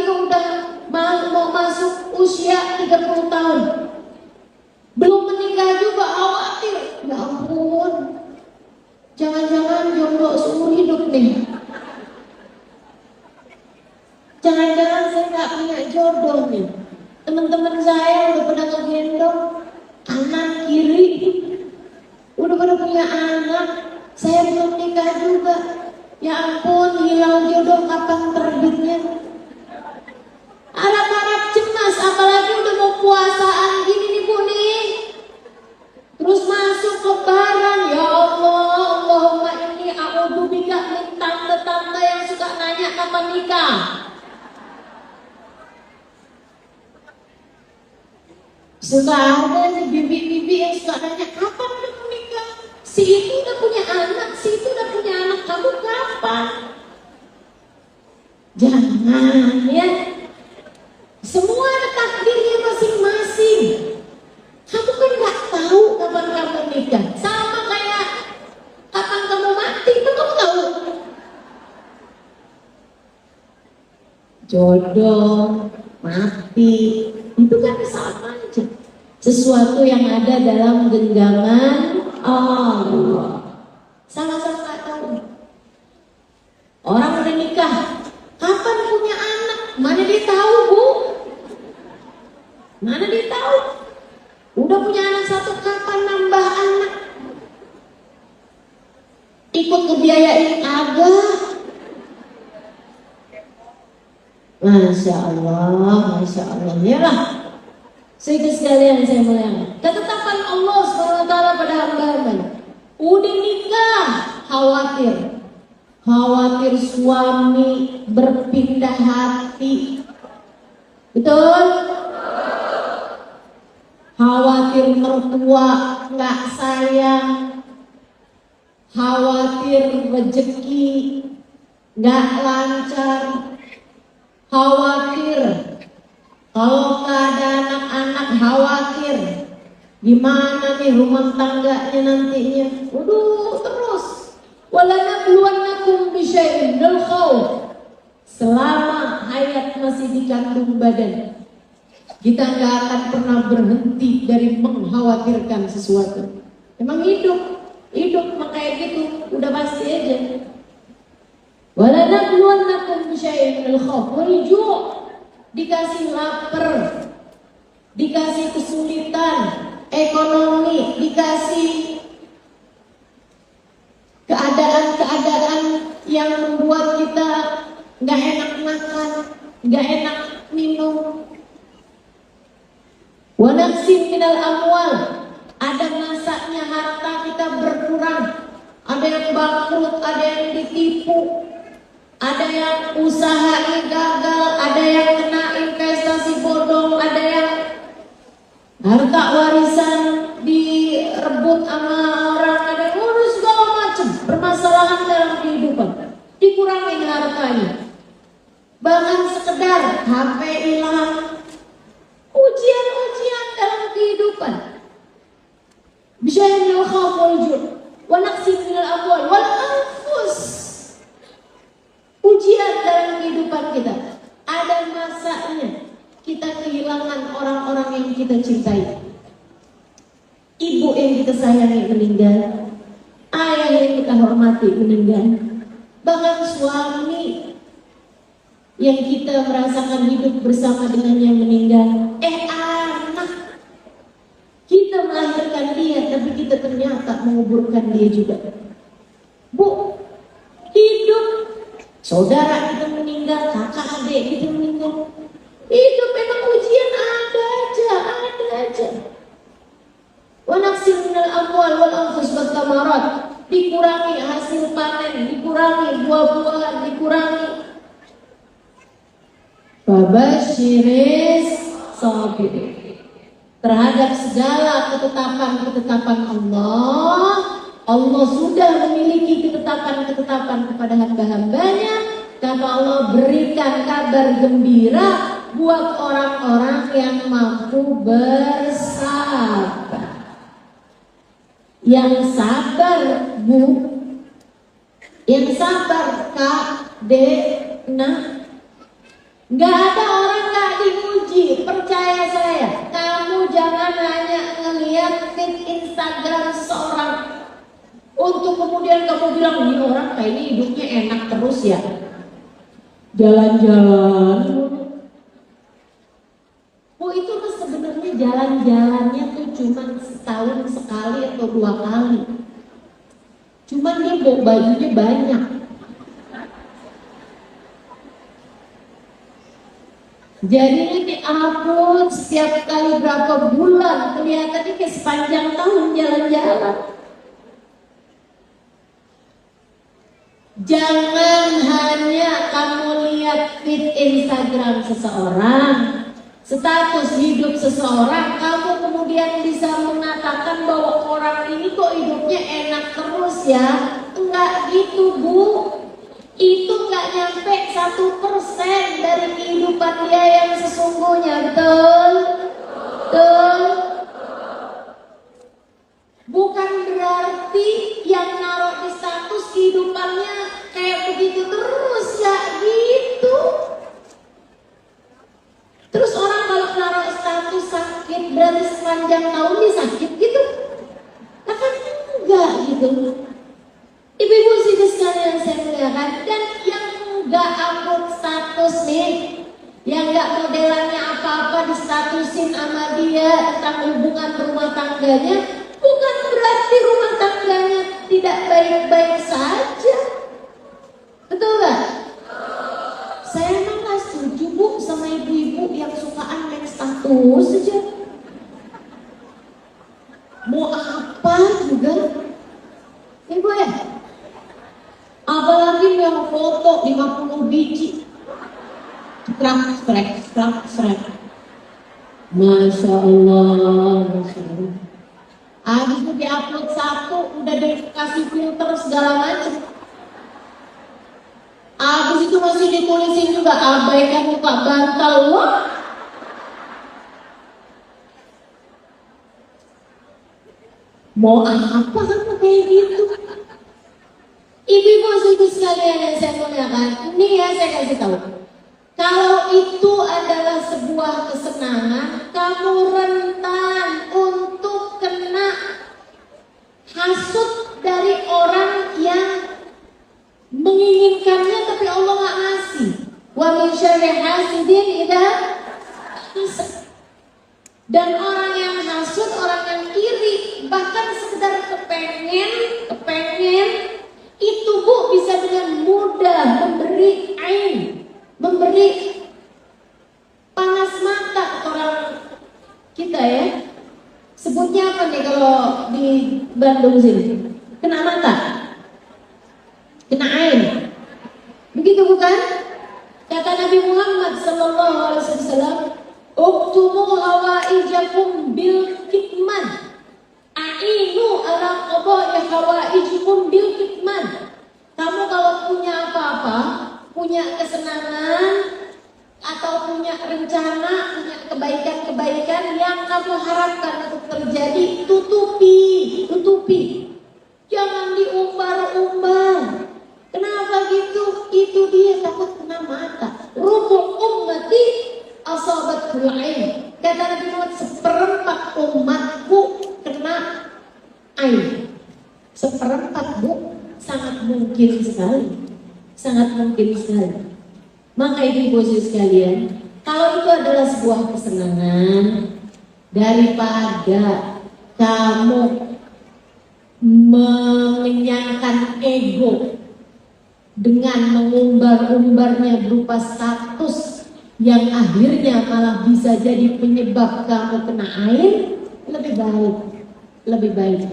udah mau masuk usia 30 tahun. Belum menikah juga khawatir. Ya ampun. Jangan-jangan jomblo seumur hidup nih. Jangan-jangan saya nggak punya jodoh nih. Teman-teman saya udah pada ngegendong kanan kiri, udah pada punya anak. Saya belum nikah juga. Ya ampun, hilang jodoh kapan terbitnya. Harap-harap cemas, apalagi udah mau puasaan gini nih Bu nih. Terus masuk lebaran, ya Allah, Allahumma inni a'udzubika min tanda-tanda yang suka nanya kapan nikah. Suka ada nih bibi-bibi yang suka nanya kapan udah menikah. Si itu udah punya anak, si itu udah punya anak, kamu kapan? Jangan ya. Semua ada takdirnya masing-masing. Kamu kan gak tahu kapan kamu nikah. Sama kayak kapan kamu mati, kan kamu tahu. Jodoh, mati, itu kan sama aja. Sesuatu yang ada dalam genggaman Allah. Sama-sama gak tahu. Orang udah nikah, kapan punya anak? Mana dia tahu, Bu? Mana dia tahu? Udah punya anak satu, kapan nambah anak? Ikut ngebiayain agak. Masya Allah, Masya Allah. Ya lah. Sehingga sekalian saya muliakan, ketetapan Allah SWT pada hamba-hambanya. Udah nikah, khawatir. Khawatir suami berpindah hati. Betul? Khawatir mertua nggak sayang. Khawatir rezeki nggak lancar. Khawatir kalau nggak ada anak-anak, khawatir gimana nih rumah tangganya nantinya. Waduh, terus walanabluwannakum bisyai'in minal khauf. Selama hayat masih dikandung badan, kita nggak akan pernah berhenti dari mengkhawatirkan sesuatu. Emang hidup kayak gitu, udah pasti aja. Walanabluwannakum bisyai'in minal khauf wal ju'. Dikasih lapar, dikasih kesulitan ekonomi, dikasih keadaan-keadaan yang membuat kita nggak enak makan, nggak enak minum. Wa naqsin minal amwal, ada masanya harta kita berkurang, ada yang bangkrut, ada yang ditipu, ada yang usahanya gagal, ada yang kena investasi bodong, ada yang harta warisan direbut sama orang, ada yang urus segala macam permasalahan dalam kehidupan, dikurangin hartanya. Bahkan sekedar HP hilang, ujian-ujian dalam kehidupan. Bisyai'in minal khauf wal ju' wa naqsin minal amwal wal anfus. Ujian dalam kehidupan kita. Ada masanya kita kehilangan orang-orang yang kita cintai. Ibu yang kita sayangi meninggal, ayah yang kita hormati meninggal, bahkan suami yang kita merasakan hidup bersama dengan yang meninggal. Anak, kita melahirkan dia, tapi kita ternyata menguburkan dia juga. Bu, hidup. Saudara kita meninggal, kakak adik kita meninggal. Hidup memang ujian ada aja. Wa naqsin minal amwal wal anfus wat thamarat. Dikurangi hasil panen, dikurangi buah-buahan, dikurangi. Babasyiris sabirin. Terhadap segala ketetapan-ketetapan Allah sudah memiliki ketetapan-ketetapan kepada hamba-hambanya. Kata Allah, berikan kabar gembira buat orang-orang yang mampu bersabar. Yang sabar, Bu. Yang sabar, Kak, Dek, Nah. Nggak ada orang nggak dipuji, percaya saya. Kamu jangan hanya ngeliat feed Instagram seseorang untuk kemudian kamu bilang, ini orang kayaknya hidupnya enak terus ya, jalan-jalan. Oh itu tuh sebenarnya jalan-jalannya tuh cuma setahun sekali atau 2 kali. Cuman dia bawa bajunya banyak. Jadinya di-upload setiap kali berapa bulan, kelihatannya kayak sepanjang tahun jalan-jalan. Jangan hanya kamu lihat feed Instagram seseorang, status hidup seseorang, kamu kemudian bisa mengatakan bahwa orang ini kok hidupnya enak terus ya. Enggak gitu, Bu. Itu nggak nyampe 1% dari kehidupan dia yang sesungguhnya, betul? Betul? Bukan berarti yang naruh di status kehidupannya kayak begitu terus, ya gitu. Terus orang kalau naruh status sakit berarti sepanjang tahun dia sakit gitu? Kan enggak gitu. Ibu-ibu sih sekalian saya muliakan, dan yang enggak upload status nih, yang enggak modelannya apa-apa distatusin sama dia tentang hubungan rumah tangganya, bukan berarti rumah tangganya tidak baik-baik saja. Betul gak? Saya emang gak setuju, Bu, sama ibu-ibu yang sukaan main status aja. Mau apa juga, ibu ya? Apalagi yang foto 50 biji, sprek. Masya Allah, Masya Allah. Habis itu diupload satu, udah dikasih filter segala macam. Habis itu masih ditulisin juga, abaikan muka bantal. Wah, mau apa kamu kayak gitu? Ibu-ibu sekalian yang saya muliakan, ini ya saya kasih tahu. Kalau itu adalah sebuah kesenangan, kamu rentan untuk kena hasut dari orang yang menginginkannya tapi Allah nggak ngasih. Wa min syarri hasidin idza hasad. Dan orang yang hasut, orang yang iri, bahkan sekedar kepengen itu, Bu, bisa dengan mudah memberi ain, memberi panas mata ke orang kita ya. Sebutnya apa nih kalau di Bandung sini? Kena mata, kena ain. Begitu bukan? Kata Nabi Muhammad SAW, uktumu hawaijakum bil kitman, ainu ala qada'i hawaijikum bil kitman. Kamu kalau punya apa-apa, punya kesenangan atau punya rencana, punya kebaikan-kebaikan yang kamu harapkan untuk terjadi, tutupi. Jangan diumbar-umbar. Kenapa gitu? Itu dia takut kena mata. Rubu ummati asabatul ain. Kata Nabi Muhammad, 1/4 umatku kena ain. 1/4, Bu, sangat mungkin sekali. Maka ibu-ibu sekalian, kalau itu adalah sebuah kesenangan, daripada kamu mengenyangkan ego dengan mengumbar-umbarnya berupa status yang akhirnya malah bisa jadi penyebab kamu kena air, lebih baik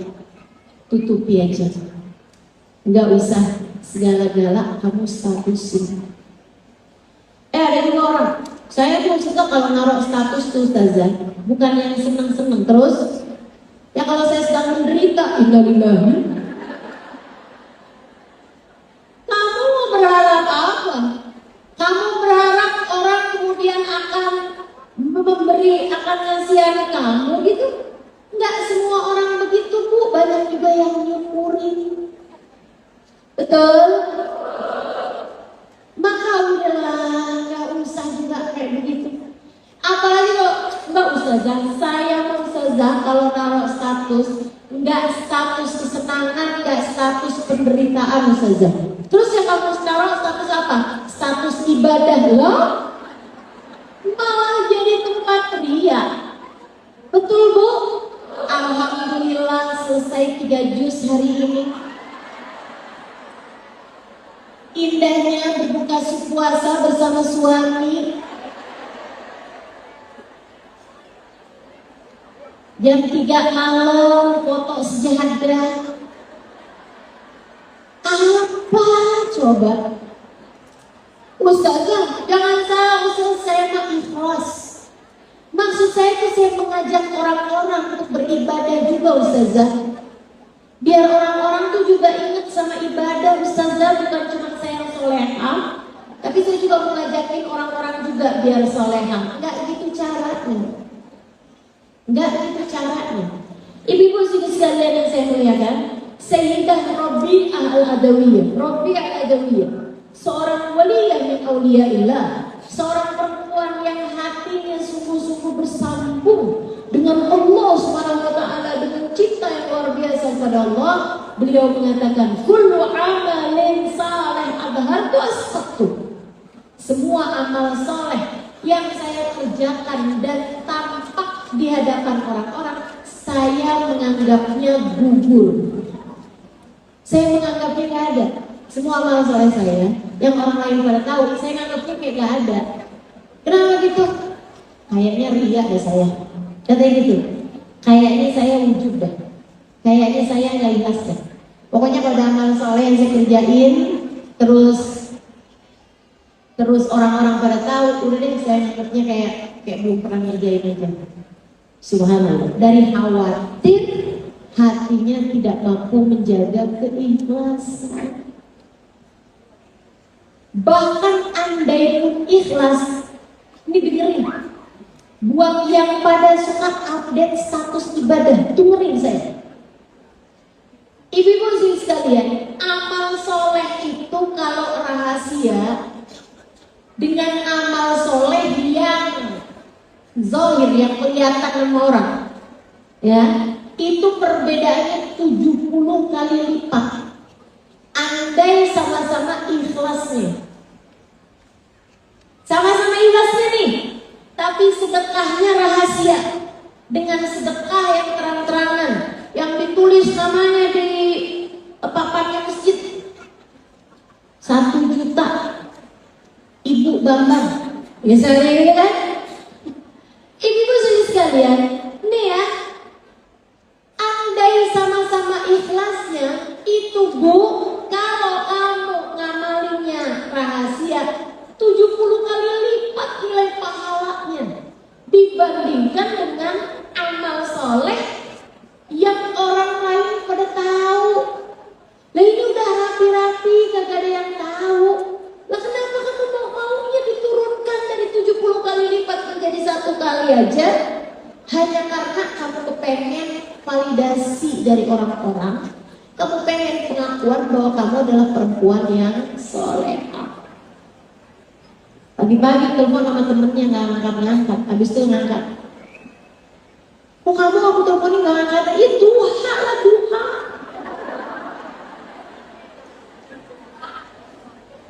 tutupi aja. Nggak usah segala-gala kamu statusin. Ada juga orang, saya tuh suka kalau naruh status tuh Ustazah, bukan yang seneng-seneng terus. Ya kalau saya sedang menderita, innalillahi. Kamu mau berharap apa? Kamu berharap orang kemudian akan ngasihani kamu gitu? Nggak semua orang begitu, Bu. Banyak juga yang nyukurin. Betul? Maka udahlah, nggak usah juga ustazah, saya ustazah kalau naruh status, nggak status kesenangan, nggak status penderitaan ustazah. Terus yang kamu naruh status apa? Status ibadah loh, malah jadi tempat ria. Betul Bu? Alhamdulillah selesai 3 juz hari ini. Indahnya berbuka puasa bersama suami. Jam 3 malam foto sejahtera. Apa coba? Ustazah, jangan salah ustazah, saya mah ikhlas. Maksud saya itu saya mengajak orang-orang untuk beribadah juga ustazah. Biar orang-orang tuh juga ingat sama ibadah ustazah, bukan cuma saya yang solehah, tapi saya juga mengajakin orang-orang juga biar solehah. Enggak gitu caranya. Enggak gitu caranya. Ibu-ibu sekalian yang saya muliakan, Sayyidah Rabi'ah Al-Adawiyah, Rabi'ah Al-Adawiyah, seorang waliyah min awliyaillah, seorang perempuan yang hatinya sungguh-sungguh bersambung dengan Allah Subhanahu wa taala, dengan cinta yang luar biasa kepada Allah. Beliau mengatakan, kullu amalin saleh adhartu asfaqtu. Semua amal saleh yang saya kerjakan dan tampak di hadapan orang-orang, saya menganggapnya gugur. Saya menganggapnya gak ada. Semua amal soleh saya yang orang lain pada tahu, saya nganggapnya kayak gak ada. Kenapa gitu? Kayaknya ria deh saya. Katanya gitu. Kayaknya saya wujud deh. Kayaknya saya gak ikhlas deh. Pokoknya kalau ada amal soleh yang saya kerjain, terus orang-orang pada tahu, udah deh saya nganggapnya kayak belum pernah ngerjain aja. Subhanallah. Dari khawatir hatinya tidak mampu menjaga keikhlasan. Bahkan andai pun ikhlas, ini dengerin, buat yang pada suka update status ibadah, dengerin saya. Ibu-ibu sekalian, amal soleh itu kalau rahasia dengan amal soleh yang zahir, yang kelihatan sama orang, ya, itu perbedaannya 70 kali lipat. Andai sama-sama ikhlasnya, sama-sama ikhlasnya nih, tapi sedekahnya rahasia, dengan sedekah yang terang-terangan, yang ditulis namanya di papannya masjid, 1 juta Ibu Bambang, misalnya gitu kan. Ibu-ibu sekalian, nih ya, andai sama-sama ikhlasnya itu Bu, kalau kamu ngamalinnya rahasia, 70 kali lipat nilai pahalanya dibandingkan dengan amal soleh yang orang lain pada tahu. Lah ini udah rapi-rapi, kagak ada yang tahu. Lah kenapa kamu maunya diturunkan dari 70 kali lipat menjadi 1 kali aja? Hanya karena kamu kepengen validasi dari orang-orang, kamu pengen pengakuan bahwa kamu adalah perempuan yang solehah. Pagi-pagi telepon sama temennya nggak ngangkat-ngangkat, habis itu ngangkat. Kok kamu aku teleponin nggak ngangkat? Itu duha lah, duha.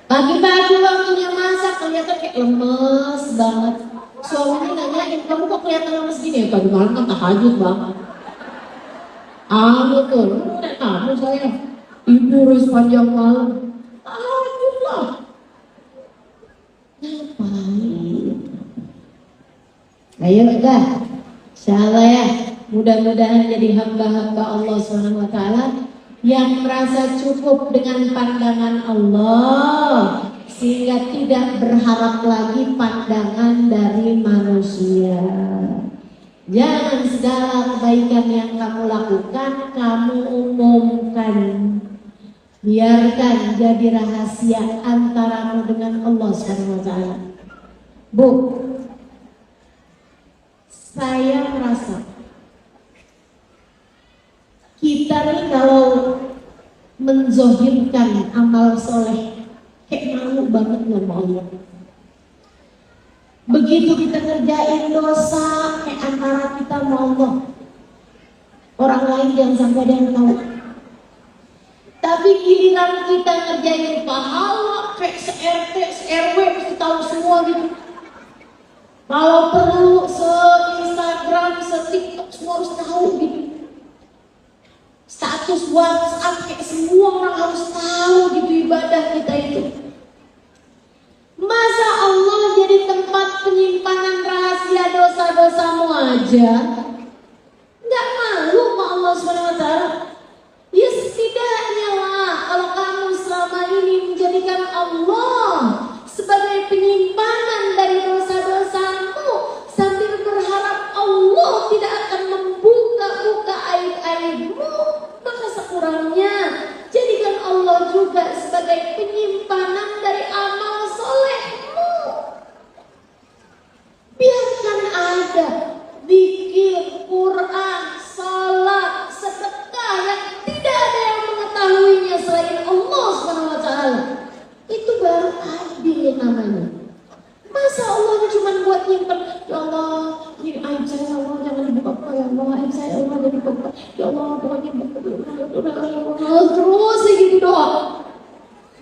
Pagi-pagi waktunya masak, kelihatan kayak lemes banget. Suaminya nanyain, kamu kok kelihatan lemes gini? Ya tadi malam kan tahajud banget. Betul, kamu saya ibu sepanjang malam. Tahajud lah. Ngapain? Ayo udah, insyaallah ya, mudah-mudahan jadi hamba-hamba Allah SWT yang merasa cukup dengan pandangan Allah, sehingga tidak berharap lagi pandangan dari manusia. Jangan segala kebaikan yang kamu lakukan kamu umumkan. Biarkan jadi rahasia antaramu dengan Allah SWT. Bu, saya merasa kita nih kalau menzohirkan amal soleh kayak malu banget sama Allah. Begitu kita ngerjain dosa, kayak antara kita sama Allah. Orang lain jangan sampai ada yang tahu. Tapi giliran kita ngerjain pahala, kayak se-RT, se-RW mesti tahu semua gitu. Kalau perlu se-Instagram, se-TikTok semua harus tahu gitu. Status WhatsApp kayak semua orang harus tahu gitu ibadah kita itu. Masa Allah jadi tempat penyimpanan rahasia dosa-dosamu aja? Nggak malu sama Allah SWT? Ya setidaknya lah kalau kamu selama ini menjadikan Allah sebagai penyimpanan dari dosa-dosamu sambil berharap Allah tidak akan membuka-buka aib-aibmu, maka sekurangnya jadikan Allah juga sebagai penyimpanan dari amal solehmu. Biarkan ada zikir, Quran, salat, sedekah yang tidak ada yang mengetahuinya selain Allah SWT. Itu baru adil namanya. Masa Allah cuma buat nyimpen, ya Allah, ini aib saya, ya Allah jangan dibuka, ya Allah aib saya, ya Allah jangan dibuka, ya Allah pokoknya buka, terus gitu doang.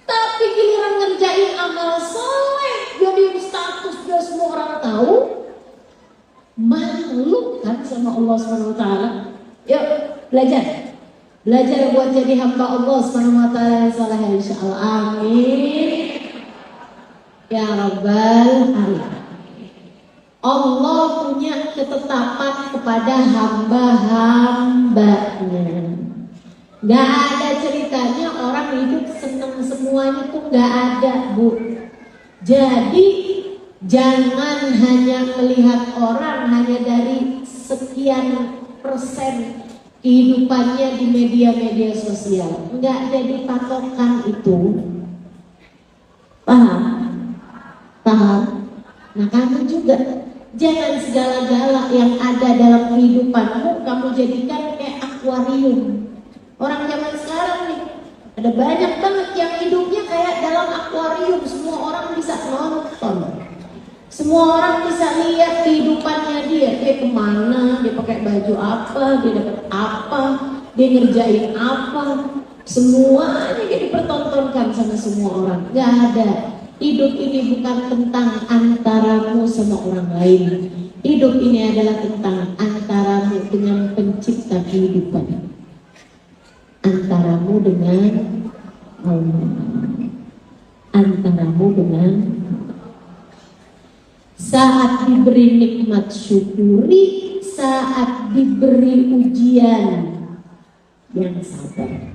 Tapi giliran ngerjain amal soleh, jadi status biar semua orang tahu, malu kan sama Allah SWT. Yuk belajar buat jadi hamba Allah SWT yang saleh insyaallah. Amin ya rabbal alamin. Allah punya ketetapan kepada hamba-hambanya. Gak ada ceritanya orang hidup senang semuanya tuh gak ada, Bu. Jadi jangan hanya melihat orang hanya dari sekian persen kehidupannya di media-media sosial. Nggak jadi patokan itu. Paham? Nah kamu juga jangan segala-gala yang ada dalam kehidupanmu kamu jadikan kayak akuarium. Orang zaman sekarang nih ada banyak banget yang hidupnya kayak dalam akuarium. Semua orang bisa nonton, semua orang bisa lihat kehidupannya dia kemana, dia pakai baju apa, dia dapat apa, dia ngerjain apa. Semuanya jadi dipertontonkan sama semua orang. Gak ada. Hidup ini bukan tentang antaramu sama orang lain. Hidup ini adalah tentang antaramu dengan pencipta kehidupan, antaramu dengan Allah, antaramu dengan. Saat diberi nikmat syukuri, saat diberi ujian yang sabar.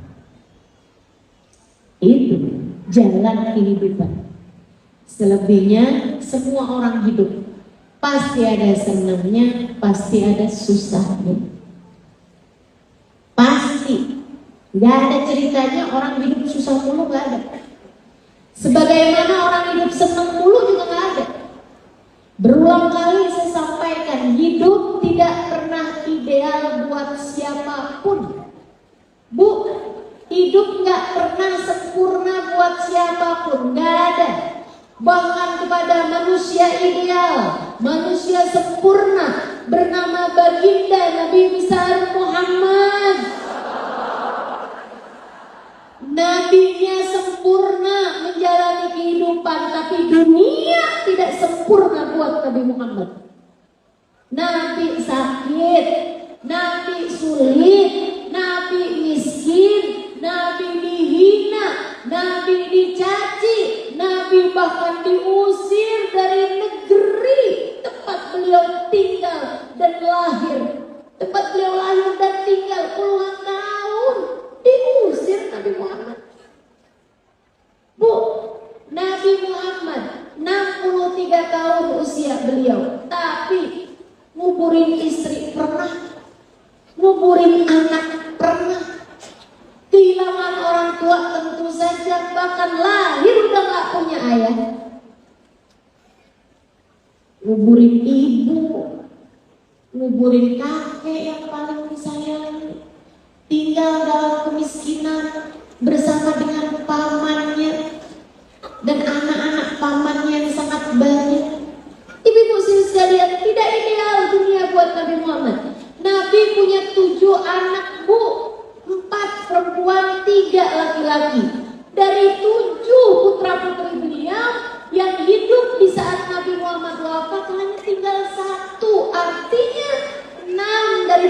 Itu jalan kehidupan. Selebihnya semua orang hidup pasti ada senangnya, pasti ada susahnya. Pasti. Gak ada ceritanya orang hidup susah mulu, gak ada. Sebagaimana orang hidup senang mulu juga gak ada. Berulang kali saya sampaikan, hidup tidak pernah ideal buat siapapun. Bu, hidup gak pernah sempurna buat siapapun, gak ada. Bahkan kepada manusia ideal, manusia sempurna bernama baginda Nabi besar Muhammad. Nabinya sempurna menjalani kehidupan, tapi dunia tidak sempurna buat Nabi Muhammad. Nabi sakit, Nabi sulit, Nabi miskin, Nabi dihina, Nabi dicaci, Nabi bahkan diusir dari negeri tempat beliau tinggal dan lahir. Tempat beliau lahir dan tinggal puluhan tahun, diusir Nabi Muhammad. Bu, Nabi Muhammad 63 tahun usia beliau, tapi nguburin istri pernah, nguburin anak pernah, kehilangan orang tua tentu saja, bahkan lahir udah gak punya ayah. Nguburin ibu, nguburin kakek yang paling disayangi, tinggal dalam kemiskinan bersama dengan pamannya dan anak-anak pamannya yang sangat banyak. Ibu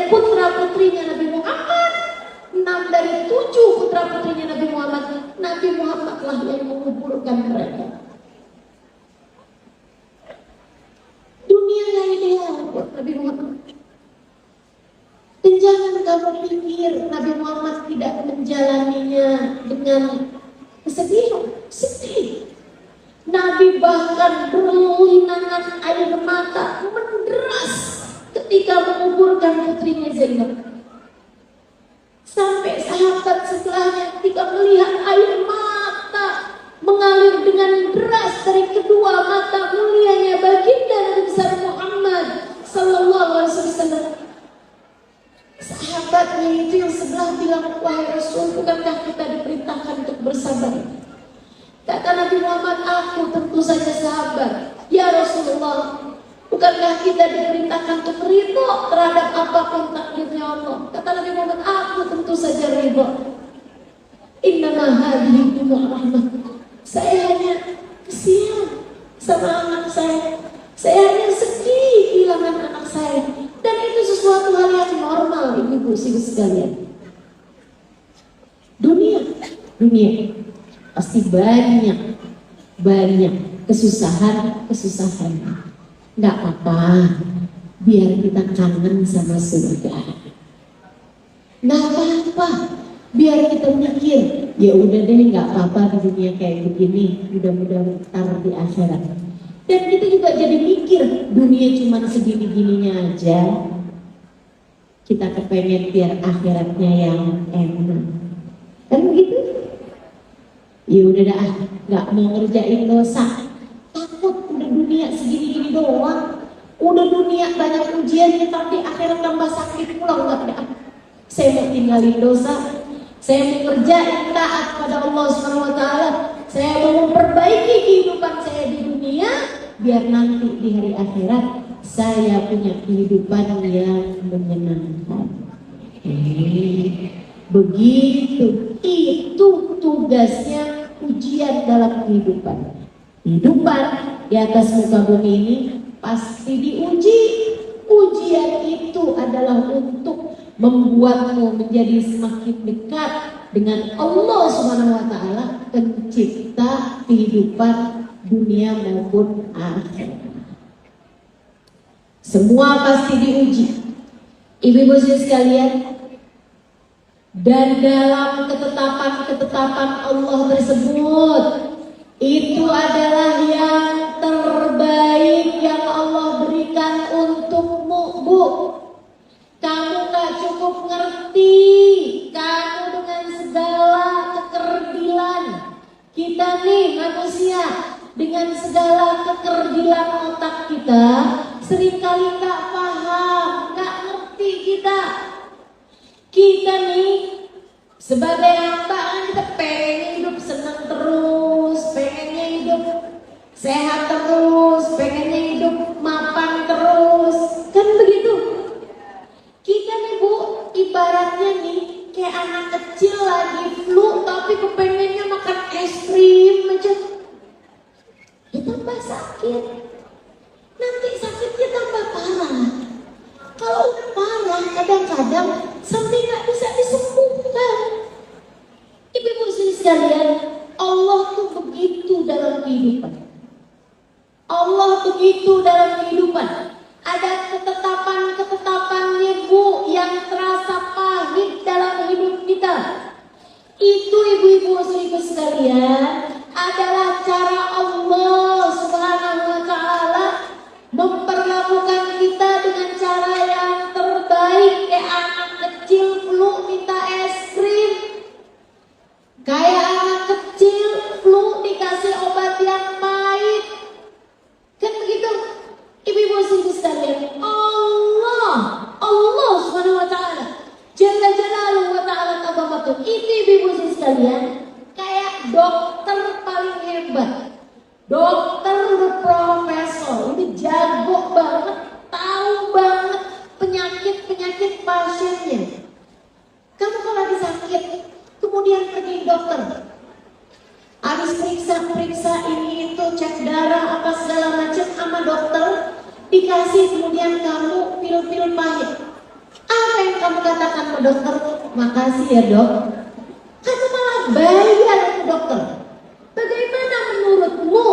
dari putra-putrinya Nabi Muhammad, 6 dari 7 putra-putrinya Nabi Muhammad, Nabi Muhammad lah yang menguburkan mereka. Dunia gak ideal buat Nabi Muhammad. Dan jangan kamu pikir Nabi Muhammad tidak menjalaninya dengan kesedihan. Sedih. Nabi bahkan berlinangan air mata menderas ketika menguburkan putrinya Zainab. Sampai sahabat setelahnya ketika melihat air mata mengalir dengan deras dari kedua mata mulianya baginda Nabi besar Muhammad sallallahu alaihi wasallam. Sahabatnya itu yang sebelah bilang, wahai Rasul, bukankah kita diperintahkan untuk bersabar? Kata Nabi Muhammad, aku tentu saja sabar. Ya Rasulullah, bukankah kita diperintahkan untuk ridho terhadap apapun takdirnya Allah? Kata Nabi Muhammad, aku tentu saja ridho. Innama hadhihi rahmah. Saya hanya kesian sama anak saya. Saya hanya sedih kehilangan anak saya. Dan itu sesuatu hal yang normal, ibu-ibu sekalian. Dunia pasti banyak kesusahan. Nggak apa-apa, biar kita kangen sama surga. Nggak apa-apa, biar kita mikir, ya udah deh nggak apa-apa di dunia kayak begini, mudah-mudahan ntar di akhirat. Dan kita juga jadi mikir, dunia cuma segini-gininya aja. Kita kepengen biar akhiratnya yang enak. Kan begitu? Ya udah dah, nggak mau ngerjain dosa. Takut udah dunia segini-gini doang. Udah dunia banyak ujiannya, tapi akhirat tambah sakit pulang nggak ada. Saya mau tinggalin dosa. Saya mau kerjain taat pada Allah Subhanahu Wa Taala. Saya mau memperbaiki kehidupan saya di dunia, biar nanti di hari akhirat saya punya kehidupan yang menyenangkan. Begitu, itu tugasnya ujian dalam kehidupan. Kehidupan di atas muka bumi ini pasti diuji. Ujian itu adalah untuk membuatmu menjadi semakin dekat dengan Allah Subhanahu Wa Taala, pencipta kehidupan dunia maupun akhirat. Semua pasti diuji, ibu-ibu sekalian. Dan dalam ketetapan Allah tersebut, itu adalah yang terbaik yang Allah berikan untukmu, Bu. Kamu gak cukup ngerti, kamu dengan segala kekerdilan kita nih manusia, dengan segala kekerdilan otak kita, seringkali gak paham, gak ngerti kita. Kita nih sebagai hamba, kita pengen hidup senang terus, pengennya hidup sehat terus, pengennya hidup mapan terus, kan begitu? Kita nih Bu, ibaratnya nih kayak anak kecil lagi flu tapi kepengennya makan es krim aja. Ya tambah sakit, nanti sakitnya tambah parah. Kalau udah parah, kadang-kadang sampai nggak bisa disembuhkan. Ibu-ibu sekalian, Allah tuh begitu dalam kehidupan. Allah begitu dalam kehidupan. Ada ketetapan-ketetapannya, Bu, yang terasa pahit dalam hidup kita. Itu ibu-ibu sekalian adalah cara Allah Subhanahu Wa Taala memperlakukan kita dengan cara yang terbaik. Kayak anak kecil flu minta es krim, kayak anak kecil flu dikasih obat yang pahit, kan begitu? Ibu-ibu sekalian, Allah Subhanahu Wa Taala Jalla Jalaluhu Wa Taala Tabarakallah, itu ibu-ibu sekalian kayak dokter paling hebat. Dokter udah profesor, udah jago banget, tahu banget penyakit pasiennya. Kamu kalau lagi sakit, kemudian pergi dokter, habis periksa ini itu, cek darah apa segala macam sama dokter, dikasih kemudian kamu pil-pil pahit. Apa yang kamu katakan ke dokter? Makasih ya dok. Kamu malah bayar ke dokter. Bagaimana menurutmu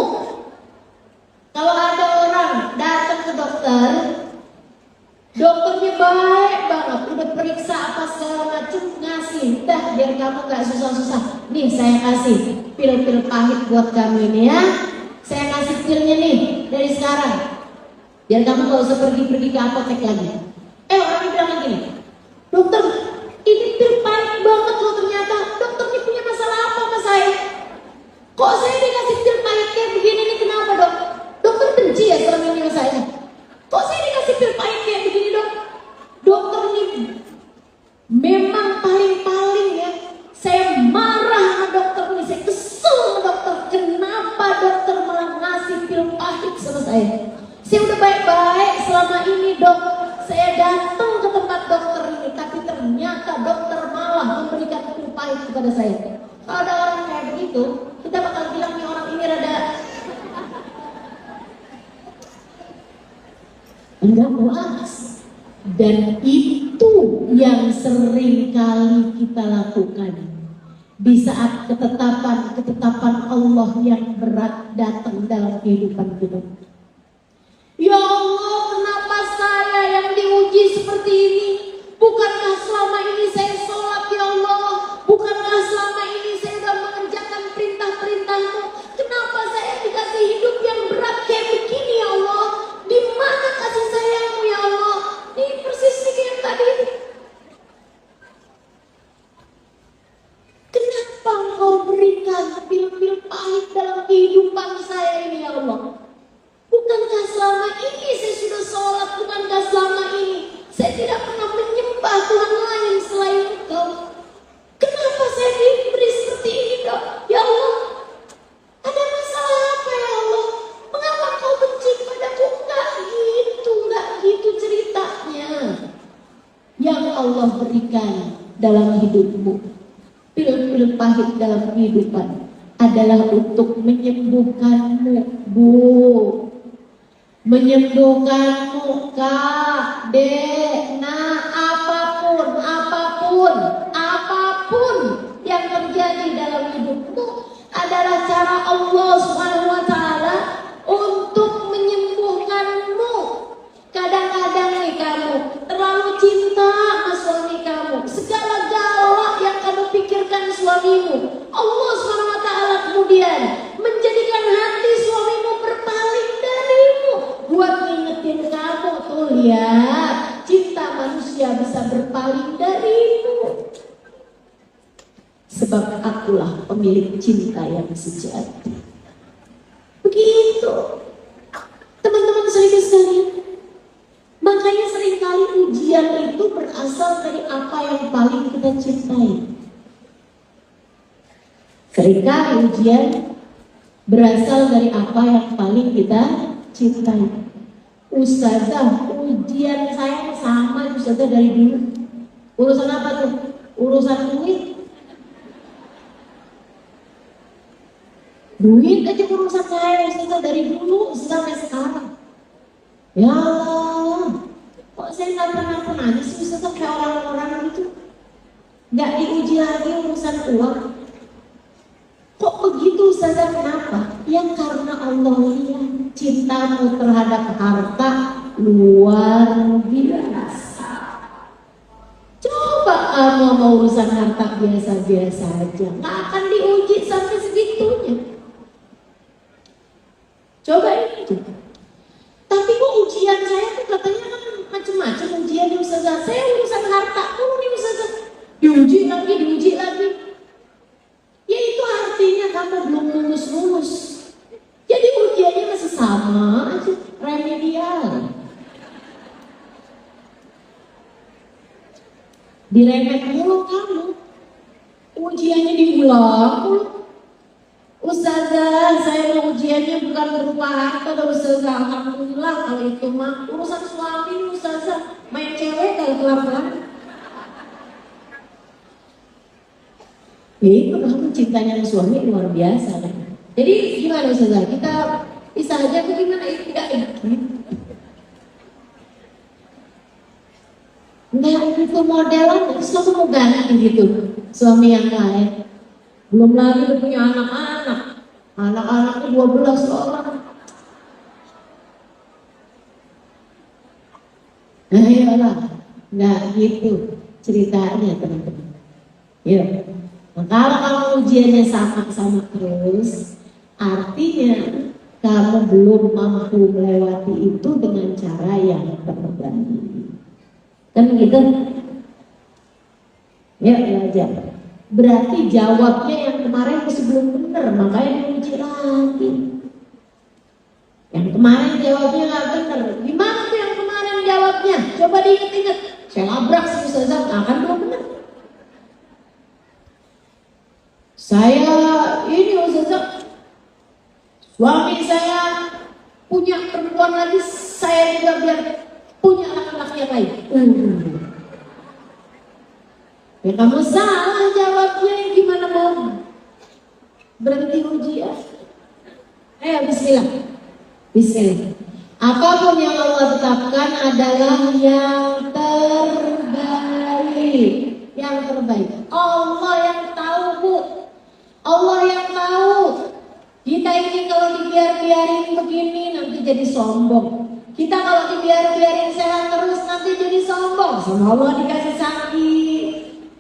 kalau ada orang datang ke dokter, dokternya baik banget, udah periksa apa segala macam, ngasih, dah biar kamu gak susah-susah. Nih saya kasih pil-pil pahit buat kamu ini ya. Saya kasih pilnya nih dari sekarang, biar kamu gak usah pergi-pergi ke apotek lagi. Orangnya bilang gini, dokter, ini pil pahit banget loh ternyata. Dokter ini punya masalah apa sama saya? Kok saya dikasih pil pahit kayak begini nih, kenapa dok? Dokter benci ya selama ini sama saya? Kok saya dikasih pil pahit kayak begini dok? Dokter ini memang paling-paling ya. Saya marah sama dokter ini, saya kesel sama dokter. Kenapa dokter malah ngasih pil pahit sama saya? Saya udah baik-baik selama ini dok. Saya datang ke tempat dokter ini, tapi ternyata dokter malah memberikan pil pahit kepada saya. Kalau ada orang kayak begitu, kita bakal bilang nih orang ini rada enggak puas. Dan itu yang sering kali kita lakukan di saat ketetapan Allah yang berat datang dalam kehidupan kita. Ya Allah, kenapa saya yang diuji seperti ini? Bukankah selama ini saya sholat ya Allah? Bukankah selama ini saya sudah mengerjakan perintah-perintah-Mu? Kenapa saya dikasih hidup yang berat kayak begini ya Allah? Di mana kasih sayang-Mu ya Allah? Ini persis nih kayak tadi. Kenapa Engkau berikan pil-pil pahit dalam kehidupan saya ini ya Allah? Bukankah selama ini saya sudah sholat? Bukankah selama ini saya tidak pernah menyembah Tuhan lain selain Engkau? Kenapa saya diberi seperti ini dok? Ya Allah, ada masalah apa ya Allah? Mengapa Kau benci padaku? Enggak gitu ceritanya. Yang Allah berikan dalam hidupmu, pil-pil pahit dalam kehidupan, adalah untuk menyembuhkanmu, Bu. Menyembuhkanmu, Kak, Dek, Nak, apapun yang terjadi dalam hidupmu adalah cara Allah Subhanahu wa Ta'ala untuk menyembuhkanmu. Kadang-kadang nih kamu terlalu cinta sama suami kamu, segala galak yang kamu pikirkan suamimu, Allah Subhanahu wa Ta'ala kemudian menjadikan hati suamimu berpaling darimu buat ngingetin kamu. Tuh lihat, cinta manusia bisa berpaling darimu. Sebab akulah pemilik cinta yang sejati. Begitu teman-teman saudara sekalian. Makanya seringkali ujian itu berasal dari apa yang paling kita cintai. Seringkali ujian berasal dari apa yang paling kita cintai. Ustazah, ujian saya sama Ustazah dari dulu. Urusan apa tuh? Urusan duit. Duit aja urusan saya Ustazah dari dulu sampai sekarang. Ya Allah, kok saya nggak pernah nangis Ustazah kayak orang-orang itu? Nggak diuji lagi urusan uang. Kok begitu Ustazah, kenapa? Ya karena Allah lihat cintamu terhadap harta luar biasa. Coba kamu mau urusan harta biasa-biasa aja, nggak akan diuji sampai segitunya. Coba itu. Tapi kok ujian saya tuh katanya kan macam-macam ujian nih Ustazah. Saya urusan harta dulu nih Ustazah. Diuji lagi. Ya itu artinya kamu belum lulus. Jadi ujiannya masih sama aja, remedial. Diremet mulu kamu. Ujiannya diulang mulu. Ustazah, saya mau ujiannya bukan berupa harta, Ustazah. Alhamdulillah kalau itu mah urusan suami Ustazah. Main cewek kalau kelar-kelar. Ya itu kamu cintanya sama suami luar biasa kan. Jadi gimana Ustazah? Kita bisa aja tuh gimana itu tidak yakin. Nggak gitu modelan, terus kamu mau ganti gitu suami yang lain. Belum lagi udah punya anak-anak, anak-anaknya 12 orang. Nah iyalah, nggak gitu ceritanya teman-teman. Ya, nah, kalau kamu ujiannya sama-sama terus, artinya kamu belum mampu melewati itu dengan cara yang terbaik. Kan gitu? Ya belajar. Berarti jawabnya yang kemarin masih belum benar, makanya diuji lagi. Yang kemarin jawabnya nggak benar. Gimana tuh yang kemarin jawabnya? Coba diingat-ingat. Saya labrak sih Ustazah, akan belum benar. Saya ini Ustazah, suami saya punya perempuan lagi, saya juga biar punya laki-laki yang lain. Ya kamu salah jawabnya, gimana mau berhenti ujian? Ayo bismillah. Bismillah. Apapun yang Allah tetapkan adalah yang terbaik. Yang terbaik. Allah yang tahu, Bu. Allah yang tahu. Kita ini kalau dibiar-biarin begini nanti jadi sombong. Kita kalau dibiar-biarin sehat terus nanti jadi sombong. Sama Allah dikasih sakit.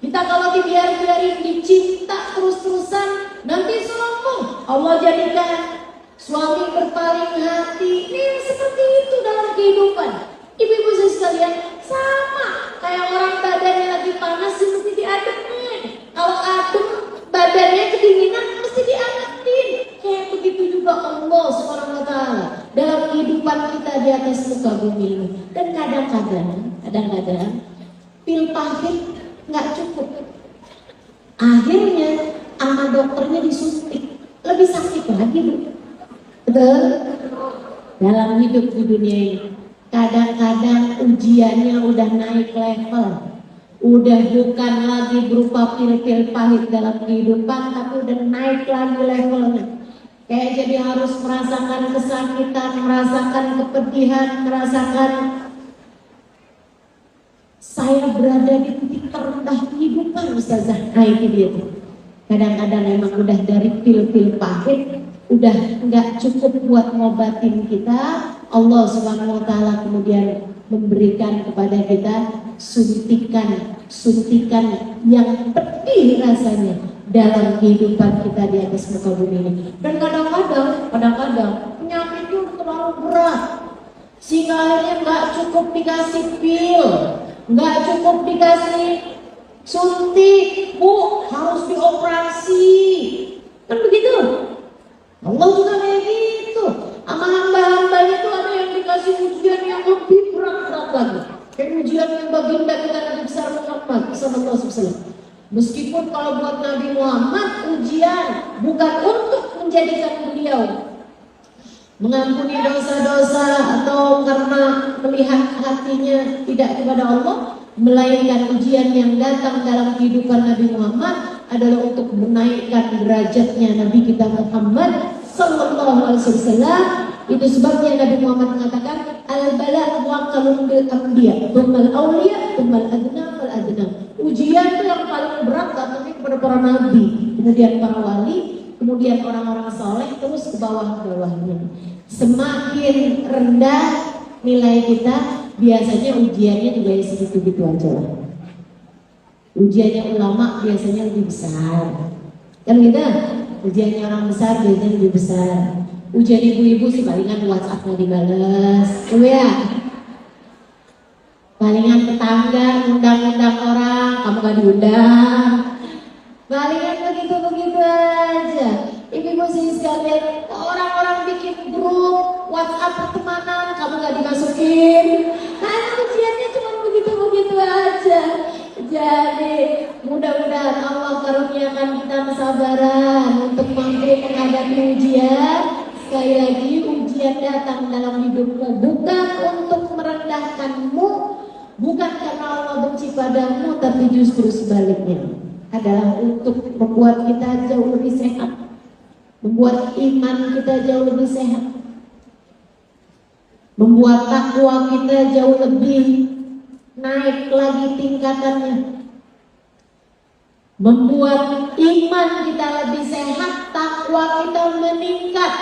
Kita kalau dibiar-biarin dicinta terus-terusan nanti sombong. Allah jadikan suami berpaling hati. Ini seperti itu dalam kehidupan. Ibu-ibu sekalian, sama kayak orang badannya lagi panas mesti diademin. Kalau adem badannya kedinginan mesti diangetin. Kayak begitu juga Allah Subhanahu wa taala dalam kehidupan kita di atas muka bumi ini. Dan kadang-kadang pil pahit nggak cukup. Akhirnya sama dokternya disuntik, lebih sakit lagi, Bu. Betul? Dalam hidup di dunia ini kadang-kadang ujiannya udah naik level. Udah bukan lagi berupa pil-pil pahit dalam kehidupan, tapi udah naik lagi levelnya. Kayak jadi harus merasakan kesakitan, merasakan kepedihan, merasakan saya berada di titik terendah kehidupan, Ustazah. Nah itu dia tuh. Kadang-kadang emang udah dari pil-pil pahit, udah nggak cukup buat ngobatin kita. Allah Subhanahu wa taala kemudian memberikan kepada kita suntikan yang pedih rasanya dalam kehidupan kita di atas muka bumi ini. Dan kadang-kadang penyakitnya terlalu berat sehingga akhirnya nggak cukup dikasih pil, nggak cukup dikasih suntik, Bu, harus dioperasi. Kan begitu? Allah juga kayak gitu. Sama hamba-hambanya itu ada yang dikasih ujian yang lebih berat-berat lagi. Kayak ujian yang baginda kita Nabi besar Muhammad sallallahu alaihi wasallam. Meskipun kalau buat Nabi Muhammad ujian bukan untuk menjadikan beliau mengampuni dosa-dosa atau karena melihat hatinya tidak kepada Allah, melainkan ujian yang datang dalam kehidupan Nabi Muhammad adalah untuk menaikkan derajatnya Nabi kita Muhammad sallallahu alaihi wasallam. Itu sebabnya Nabi Muhammad mengatakan al-bala muwakkalun bil anbiya, tsummal awliya, tsummal adna fal adna. Ujian itu yang paling berat datangnya kepada para nabi, kemudian para wali, kemudian orang-orang soleh, terus ke bawah-bawahnya. Semakin rendah nilai kita, biasanya ujiannya juga segitu-gitu aja lah. Ujiannya ulama biasanya lebih besar, kan gitu? Ujiannya orang besar biasanya lebih besar. Ujian ibu-ibu sih palingan WhatsApp-nya dibales, ya. Palingan tetangga undang-undang orang, kamu gak diundang. Palingan begitu-begitu aja. Ibu-ibu sih sekalian, orang-orang bikin grup WhatsApp pertemanan, kamu gak dimasukin. Karena ujiannya cuma begitu-begitu aja. Jadi mudah-mudahan Allah karuniakan kita kesabaran untuk mampu menghadapi ujian. Sekali lagi, ujian datang dalam hidupmu bukan untuk merendahkanmu, bukan karena Allah benci padamu, tapi justru sebaliknya adalah untuk membuat kita jauh lebih sehat, membuat iman kita jauh lebih sehat, membuat takwa kita jauh lebih naik lagi tingkatannya, membuat iman kita lebih sehat, takwa kita meningkat.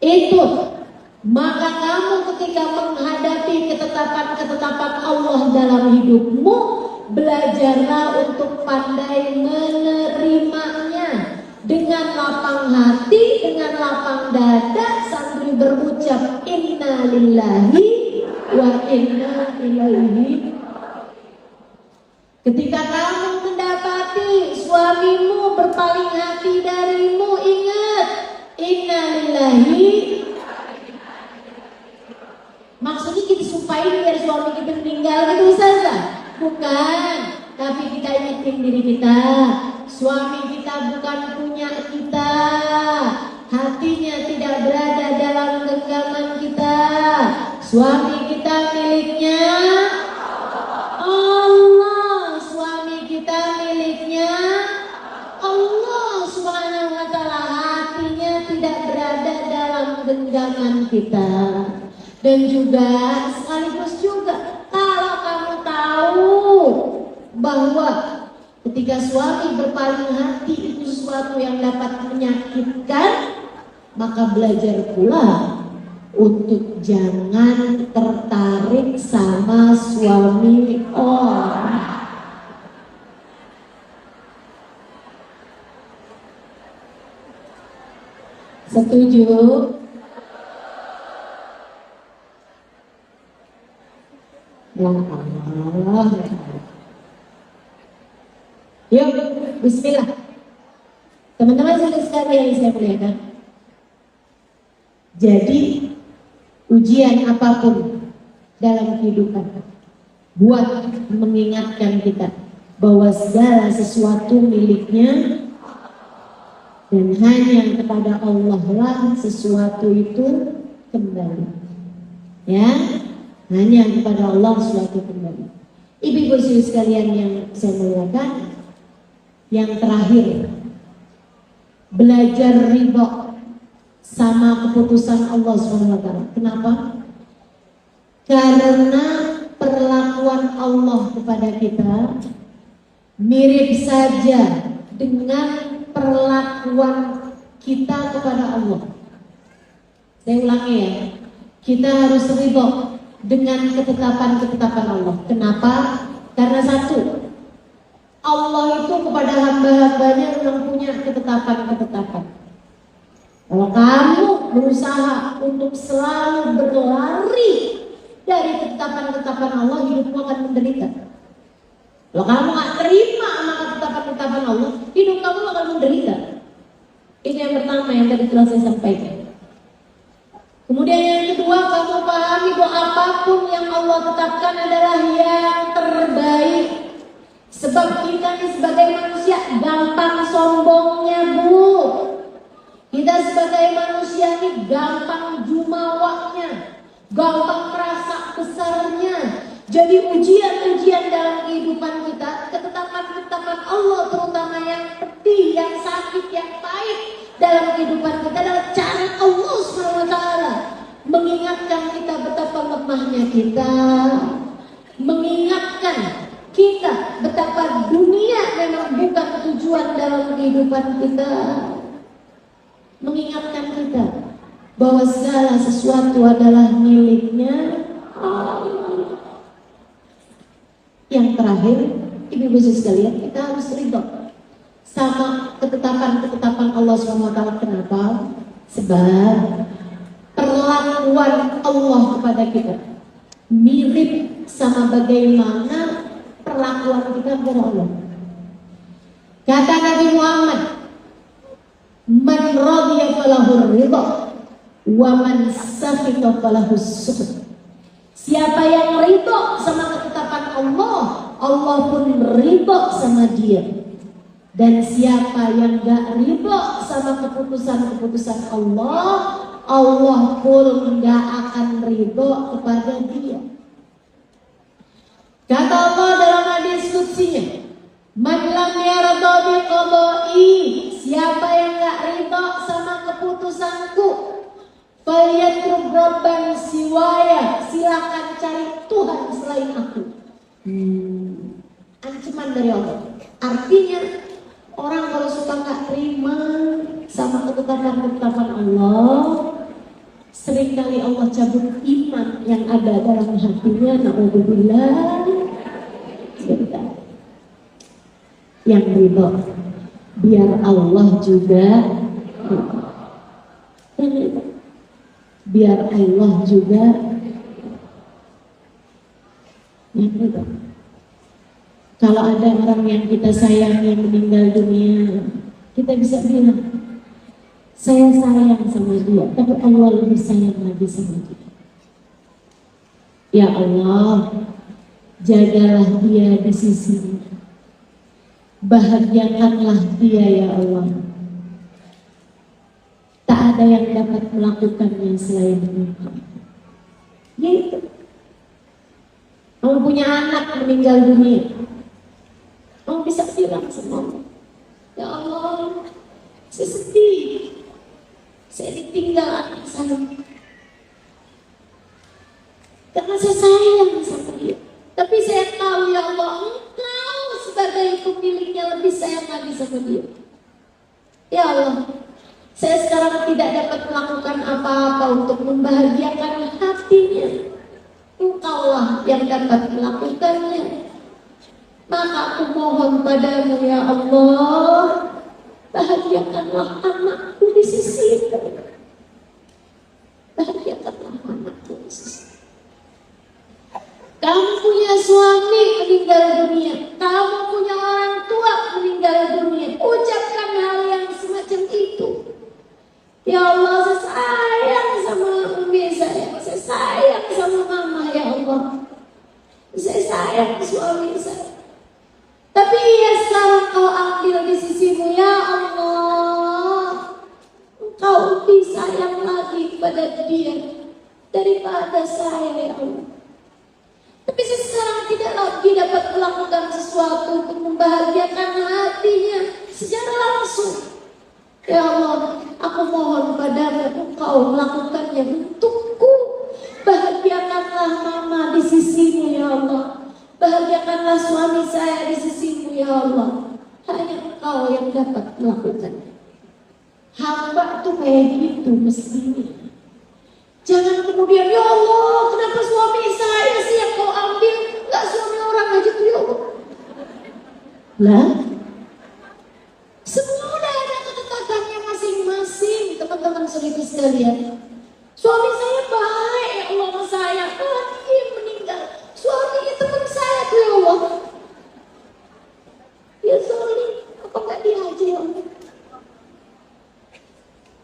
Itu maka kamu ketika menghadapi ketetapan-ketetapan Allah dalam hidupmu, belajarlah untuk pandai menerimanya dengan lapang hati, dengan lapang dada, sambil berucap inna lillahi wa inna ilaihi. Ketika kamu mendapati suamimu berpaling hati darimu, ingat inna lillahi. Maksudnya kita sumpahin biar suami kita meninggal gitu Ustazah? Bukan, tapi kita ingetin diri kita, suami kita bukan punya kita, hatinya tidak berada dalam genggaman kita. Suami kita miliknya Allah, suami kita miliknya Allah Subhanahu wa ta'ala, hatinya tidak berada dalam genggaman kita. Dan juga sekaligus juga kalau kamu tahu bahwa ketika suami berpaling hati itu sesuatu yang dapat menyakitkan, maka belajar pula untuk jangan tertarik sama suami orang. Setuju? Ya Allah. Yuk, bismillah. Teman-teman sekalian yang saya muliakan. Jadi ujian apapun dalam kehidupan buat mengingatkan kita bahwa segala sesuatu miliknya dan hanya kepada Allah lah sesuatu itu kembali. Ya, hanya kepada Allah sesuatu kembali. Ibu-ibu sekalian yang saya muliakan, yang terakhir, belajar ridho sama keputusan Allah SWT. Kenapa? Karena perlakuan Allah kepada kita mirip saja dengan perlakuan kita kepada Allah. Saya ulangi ya, kita harus ridho dengan ketetapan-ketetapan Allah. Kenapa? Karena satu, Allah itu kepada hamba-hambanya yang punya ketetapan-ketetapan. Kalau kamu berusaha untuk selalu berlari dari ketetapan-ketetapan Allah, hidupmu akan menderita. Kalau kamu gak terima sama ketetapan-ketetapan Allah, hidup kamu akan menderita. Ini yang pertama yang tadi telah saya sampaikan. Kemudian yang kedua, kamu pahami bahwa apapun yang Allah tetapkan adalah yang terbaik. Sebab kita ini sebagai manusia gampang sombongnya, Bu. Kita sebagai manusia ini gampang jumawanya, gampang merasa besarnya. Jadi ujian-ujian dalam kehidupan kita, ketetapan-ketetapan Allah terutama yang pedih, yang sakit, yang pahit dalam kehidupan kita adalah cara Allah SWT mengingatkan kita betapa lemahnya kita, mengingatkan kita betapa dunia memang bukan tujuan dalam kehidupan kita, mengingatkan kita bahwa segala sesuatu adalah miliknya Allah. Yang terakhir, ibu-ibu sekalian, kita harus ridho sama ketetapan-ketetapan Allah SWT. Kenapa? Sebab perlakuan Allah kepada kita mirip sama bagaimana perlakuan kita kepada Allah. Kata Nabi Muhammad, man radiya falahu ridha wa man sakhita falahu sukhut. Siapa yang ridho sama ketetapan Allah, Allah pun ridho sama dia. Dan siapa yang gak ridho sama keputusan-keputusan Allah, Allah pun gak akan ridho kepada dia. Kata Allah dalam hadis qudsinya, man lam yarda bi qada'i, siapa yang gak ridho sama keputusanku, falyatruk rabban siwaya, silakan cari Tuhan selain selain aku. Ancaman dari Allah. Artinya orang kalau suka nggak terima sama ketetapan-ketetapan Allah, seringkali Allah cabut iman yang ada dalam hatinya. Na'udzubillah. Yang ridho, biar Allah juga, biar Allah juga yang ridho. Kalau ada orang yang kita sayangi meninggal dunia, kita bisa bilang, saya sayang sama dia, tapi Allah lebih sayang lagi sama dia. Ya Allah, jagalah dia di sisimu. Bahagiakanlah dia ya Allah. Tak ada yang dapat melakukannya selain Engkau. Gitu. Kamu punya anak meninggal dunia, kamu bisa bilang sama Allah, ya Allah, saya sedih, saya ditinggal anak saya, karena saya sayang sama dia. Tapi saya tahu ya Allah, Engkau sebagai pemiliknya lebih sayang lagi sama dia. Ya Allah, saya sekarang tidak dapat melakukan apa-apa untuk membahagiakan hatinya. Engkaulah yang dapat melakukannya. Maka aku mohon padamu ya Allah, bahagiakanlah anakku di sisimu. Bahagiakanlah anakku di sisimu. Kamu punya suami meninggal dunia, kamu punya orang tua meninggal dunia, ucapkan hal yang semacam itu. Ya Allah, saya sayang sama umi saya sayang sama mama ya Allah, saya sayang suami saya. Tapi ya sekarang kau ambil di sisimu ya Allah, Engkau lebih sayang lagi pada dia daripada saya ya Allah. Tapi saya sekarang tidak lagi dapat melakukan sesuatu untuk membahagiakan hatinya secara langsung. Ya Allah, aku mohon padamu, Engkau melakukannya untukku. Bahagiakanlah mama di sisimu ya Allah. Bahagiakanlah suami saya di sisimu ya Allah. Hanya Engkau yang dapat melakukannya. Hamba tuh kayak gitu mestinya. Jangan kemudian, ya Allah, kenapa suami saya sih yang kau ambil, gak suami orang aja tuh ya Allah. Lah, semua udah ada ketetapannya masing-masing, teman-teman saudara sekalian. Suami saya baik ya Allah sama saya, lagi meninggal. Suaminya teman saya tuh ya Allah. Ya sorry, apa gak dia aja ya Allah?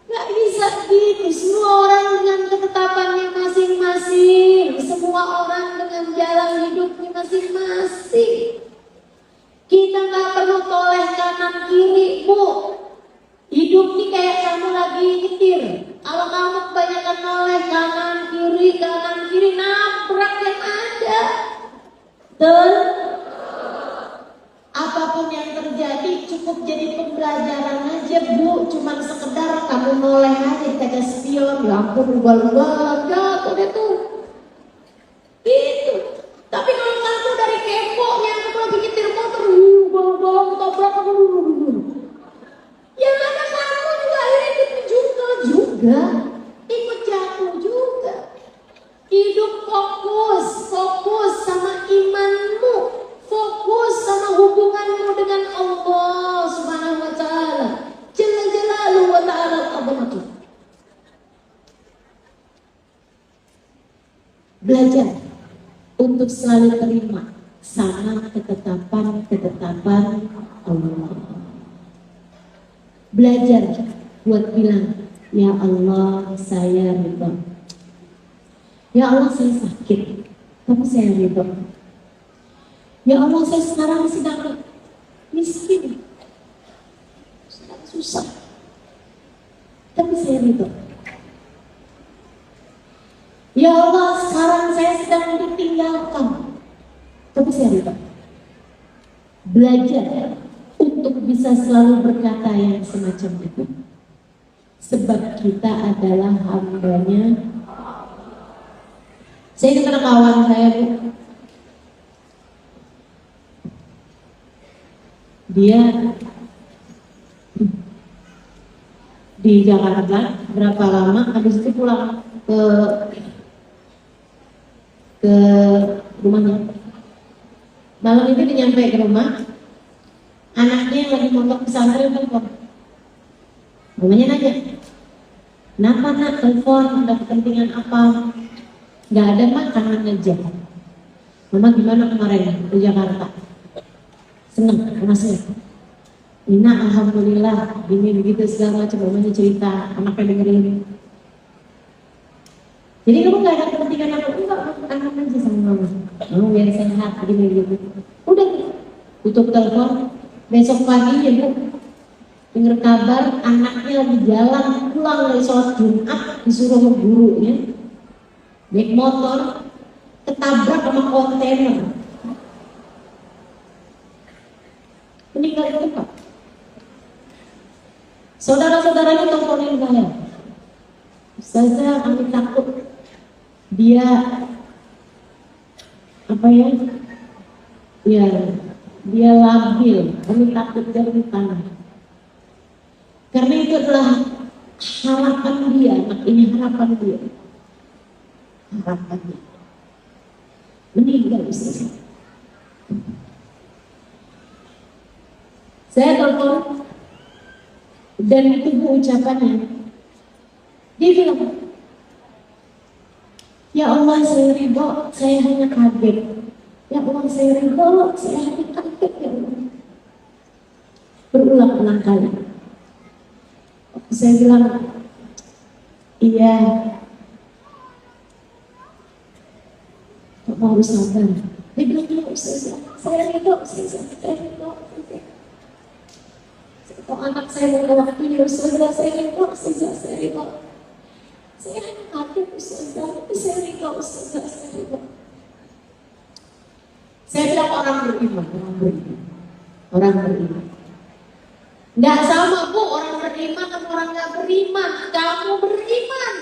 Gak bisa gitu, semua orang dengan ketetapannya masing-masing, semua orang dengan jalan hidupnya masing-masing. Kita gak perlu toleh kanan kiri, Bu. Hidup nih kayak kamu lagi nyetir. Kalau kamu kebanyakan noleh kanan kiri, nabrak yang ada. Dan apapun yang terjadi cukup jadi pembelajaran aja, Bu. Cuman sekedar kamu noleh aja kayak spion, ya ampun, ubah-ubah jatuh deh tuh. Gitu. Tapi kalau kamu dari keponya, kamu lagi nyetir motor, ubah-ubah, tabrak, yang ada kamu juga akhirnya ikut menjungkel juga, ikut jatuh juga. Hidup fokus sama imanmu, fokus sama hubunganmu dengan Allah Subhanahu wa Ta'ala. Jalla jalaluhu wa ta'ala azamatuh. Belajar untuk selalu terima sama ketetapan Allah. Belajar buat bilang, ya Allah saya ridho. Ya Allah saya sakit, tapi saya ridho. Ya Allah saya sekarang sedang miskin, sedang susah, tapi saya ridho. Ya Allah sekarang saya sedang ditinggalkan, tapi saya ridho. Belajar untuk bisa selalu berkata yang semacam itu. Sebab kita adalah hambanya. Saya ingat kawan saya, Bu. Dia di Jakarta berapa lama, habis itu pulang ke rumahnya. Malam itu dia nyampe ke rumah, anaknya yang lagi mondok pesantren telepon. Mamanya nanya, kenapa nak telepon, ada kepentingan apa? Gak ada mak, kangen aja. Mama gimana kemarin di Jakarta? Seneng, masih. Ina alhamdulillah, gini begitu segala macam. Mamanya cerita, anaknya dengerin. Jadi kamu gak ada kepentingan apa? Enggak, kangen aja sama mama. Mama biar sehat, gini gitu. Udah, tutup telepon. Besok pagi ya bu, dengar kabar anaknya lagi jalan pulang dari sholat Jumat, disuruh sama gurunya naik motor ketabrak sama kontainer, meninggal di tempat. Saudara-saudaranya teleponin saya, Ustazah kami takut dia dia labil, kami takut dari tanah. Karena itu adalah harapan dia, ini harapan dia. Harapannya. Meninggal Ustaz. Saya telepon dan itu bu ucapannya. Dia bilang, ya Allah saya ridho, saya hanya kaget. Ya Allah saya ridho, saya hanya kaget ya Allah. Berulang-ulang kali. Saya bilang, iya, kamu harus sabar. Dia bilang, ya Ustaz, saya ridho, saya ridho. Kalau anak saya mau waktu Ustaz, saya ridho, saya ridho. Saya hanya kaget Ustaz, tapi saya ridho, Ustaz, saya ridho. Saya bilang orang beriman. Nggak sama bu, orang beriman dan orang nggak beriman. Kamu beriman,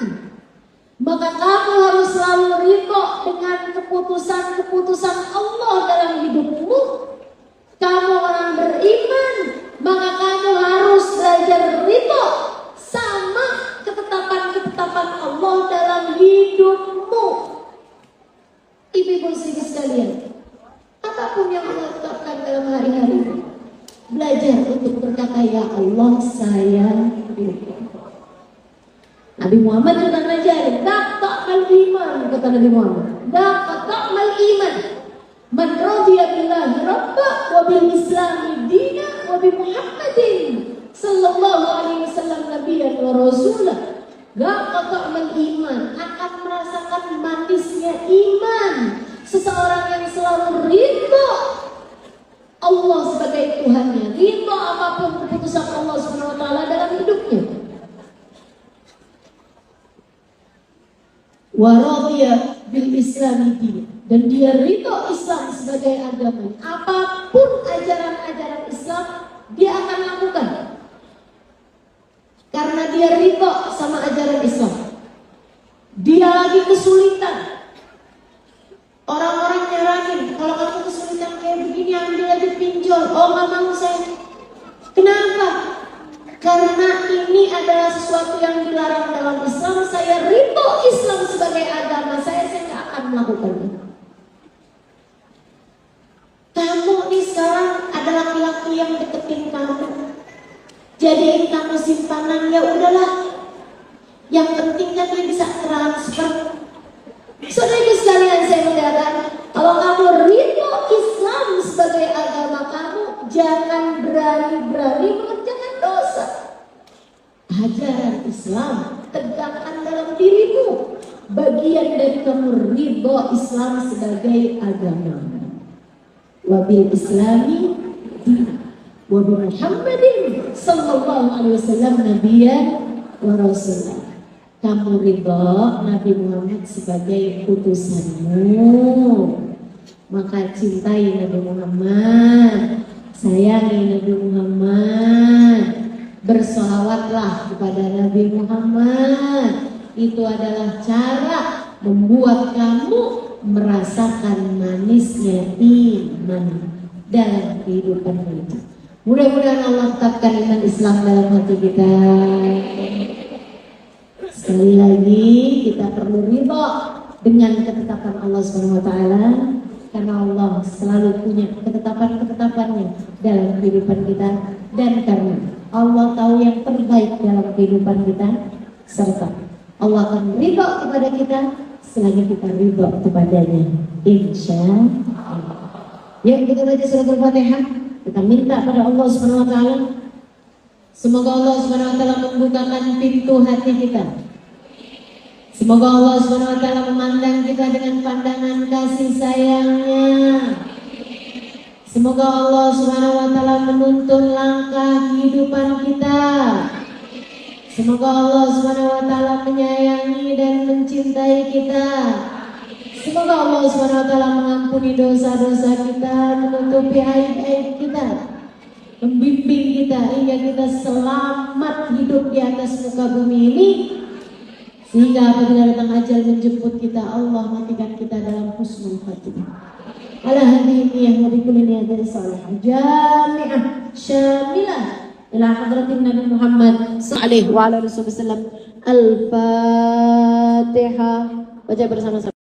maka kamu harus selalu ridho dengan keputusan Allah dalam hidupmu. Kamu orang beriman, maka kamu harus belajar ridho sama ketetapan Allah dalam hidupmu. Ibu-ibu sekalian, apapun yang Allah tetapkan dalam hari-hari ini, belajar untuk berkata ya Allah saya ridho. Nabi Muhammad juga ngajarin, "Ta'mal iman," kata Nabi Muhammad. "Ta'mal iman. Man radiya billahi rabba wa bil islami dina wa bi Muhammadin sallallahu alaihi wasallam nabiyyan wa rasulah." Ta'mal iman akan merasakan manisnya iman seseorang yang selalu ridho Allah sebagai Tuhannya, ridho apapun keputusan Allah Subhanahu wa taala dalam hidupnya. Wa radiya bil Islami din, dan dia ridho Islam sebagai agama. Apapun ajaran-ajaran Islam dia akan lakukan. Karena dia ridho sama ajaran Islam. Dia lagi kesulitan. Orang-orang nyaranin, kalau kamu kesulitan kayak begini ambil aja pinjol. Oh nggak mau saya. Kenapa? Karena ini adalah sesuatu yang dilarang dalam Islam. Saya ridho Islam sebagai agama saya nggak akan melakukannya. Kamu nih sekarang ada laki-laki yang deketin kamu, jadiin kamu simpanan, ya udahlah. Yang penting kan dia bisa transfer. Saudara sekalian, saya mengatakan, kalau kamu ridho Islam sebagai agama kamu, jangan berani-berani mengerjakan dosa. Ajaran Islam tegakkan dalam dirimu. Bagian dari kamu ridho Islam sebagai agama. Wabil Islami wa bi Muhammadin sallallahu alaihi wasallam nabiyyan wa rasulah. Kamu ridho Nabi Muhammad sebagai utusanmu, maka cintai Nabi Muhammad, sayangi Nabi Muhammad, bersolawatlah kepada Nabi Muhammad. Itu adalah cara membuat kamu merasakan manisnya iman dalam kehidupan kita. Mudah-mudahan Allah tetapkan iman Islam dalam hati kita. Sekali lagi kita perlu ridho dengan ketetapan Allah Subhanahu wa taala, karena Allah selalu punya ketetapan-ketetapannya dalam kehidupan kita, dan karena Allah tahu yang terbaik dalam kehidupan kita, serta Allah akan ridho kepada kita selagi kita ridho kepadanya, insya Allah. Yuk kita baca surat Al-Fatihah. Kita minta pada Allah Subhanahu wa taala, semoga Allah Subhanahu wa taala membukakan pintu hati kita. Semoga Allah Subhanahu wa taala memandang kita dengan pandangan kasih sayangnya. Semoga Allah Subhanahu wa taala menuntun langkah kehidupan kita. Semoga Allah Subhanahu wa taala menyayangi dan mencintai kita. Semoga Allah Subhanahu wa taala mengampuni dosa-dosa kita, menutupi aib-aib kita, membimbing kita hingga kita selamat hidup di atas muka bumi ini, sehingga apabila datang ajal menjemput kita, Allah matikan kita dalam husnul khatimah. Ala hadhihi niyyah wa bikulli niyatin salihah jami'ah syamilah ila hadratin Nabi Muhammad sallallahu alaihi wasallam. Al-Fatihah. Baca bersama-sama.